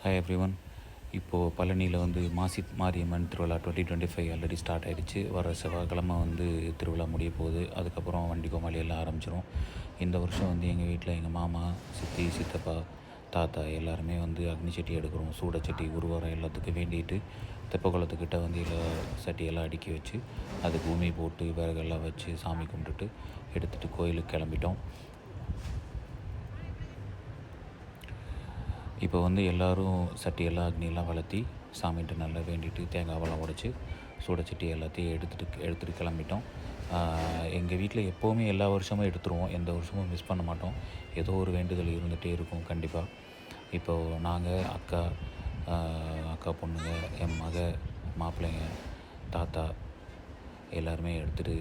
Hi everyone. இப்போது பழனியில் வந்து மாரியம்மன் திருவிழா 2025 ஆல்ரெடி ஸ்டார்ட் ஆகிடுச்சு. வர செவ்வாய்க்கிழமை வந்து திருவிழா முடிய போகுது. அதுக்கப்புறம் வண்டி கோமாளி எல்லாம் ஆரம்பிச்சிடும். இந்த வருஷம் வந்து எங்கள் வீட்டில் எங்கள் மாமா, சித்தி, சித்தப்பா, தாத்தா எல்லாருமே வந்து அக்னி சட்டி எடுக்கிறோம். சூடச்சட்டி உருவாரம் எல்லாத்துக்கும் வேண்டிட்டு தெப்பக்குளத்துக்கிட்ட வந்து சட்டியெல்லாம் அடுக்கி வச்சு அது பூமி போட்டு விறகெல்லாம் வச்சு சாமி கும்பிட்டுட்டு எடுத்துகிட்டு கோயிலுக்கு கிளம்பிட்டோம். இப்போ வந்து எல்லோரும் சட்டியெல்லாம் அக்னியெல்லாம் வளர்த்தி சாமிகிட்ட நல்லா வேண்டிட்டு தேங்காவெல்லாம் உடைச்சி சூடச்சட்டி எல்லாத்தையும் எடுத்துகிட்டு கிளம்பிட்டோம். எங்கள் வீட்டில் எப்போவுமே எல்லா வருஷமும் எடுத்துருவோம். எந்த வருஷமும் மிஸ் பண்ண மாட்டோம். ஏதோ ஒரு வேண்டுதல் இருந்துகிட்டே இருக்கும் கண்டிப்பாக. இப்போது நாங்கள் அக்கா பொண்ணுங்க, என் மாப்பிள்ளைங்க, தாத்தா எல்லாருமே எடுத்துகிட்டு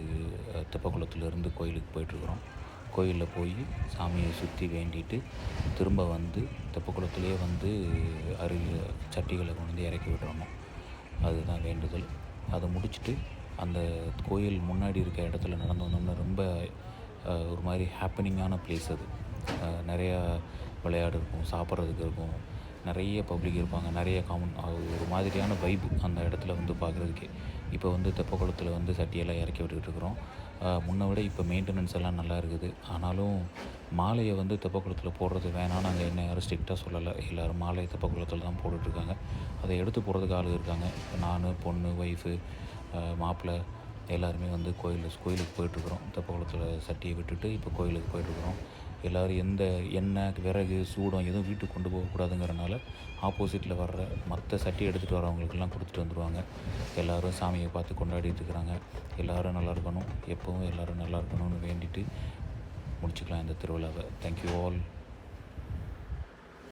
தெப்பக்குளத்துலேருந்து கோயிலுக்கு போயிட்டுருக்குறோம். கோயிலில் போய் சாமியை சுற்றி வேண்டிட்டு திரும்ப வந்து தெப்பக்குளத்துலேயே வந்து சட்டிகளை கொண்டு வந்து இறக்கி விட்டுறணும். அதுதான் வேண்டுதல். அதை முடிச்சுட்டு அந்த கோயில் முன்னாடி இருக்க இடத்துல நடந்து வந்தோம்னா ரொம்ப ஒரு மாதிரி ஹாப்பனிங்கான ப்ளேஸ் அது. நிறையா விளையாடு இருக்கும், சாப்பிட்றதுக்கு இருக்கும், நிறைய பப்ளிக் இருப்பாங்க, நிறைய ஒரு மாதிரியான வைப் அந்த இடத்துல வந்து பார்க்குறதுக்கே. இப்போ வந்து தெப்பக்குளத்தில் வந்து சட்டியெல்லாம் இறக்கி விட்டுருக்குறோம். முன்னை விட இப்போ மெயின்டெனன்ஸ் எல்லாம் நல்லா இருக்குது. ஆனாலும் மாலையை வந்து தெப்பக்குளத்தில் போடுறது வேணாம், நாங்கள் என்ன யாரும் ஸ்ட்ரிக்டாக சொல்லலை. எல்லோரும் மாலையை தெப்பக்குளத்தில் தான் போட்டுட்ருக்காங்க. அதை எடுத்து போடுறதுக்கு ஆள் இருக்காங்க. நான், பொண்ணு, ஒய்ஃபு, மாப்பிள்ளை எல்லாருமே வந்து கோயிலுக்கு போயிட்டுருக்குறோம். தெப்பக்குளத்தில் சட்டியை விட்டுட்டு இப்போ கோயிலுக்கு போயிட்டுருக்குறோம். எல்லோரும் எந்த எண்ணெய், விறகு, சூடம் எதுவும் வீட்டுக்கு கொண்டு போகக்கூடாதுங்கிறனால ஆப்போசிட்டில் வர்ற மற்ற சட்டி எடுத்துகிட்டு வரவங்களுக்கெல்லாம் கொடுத்துட்டு வந்துடுவாங்க. எல்லோரும் சாமியை பார்த்து கொண்டாடிட்டு இருக்கிறாங்க. எல்லோரும் நல்லா இருக்கணும், எப்போவும் எல்லோரும் நல்லா இருக்கணும்னு வேண்டிட்டு முடிச்சுக்கலாம் இந்த திருவிழாவை. Thank you all.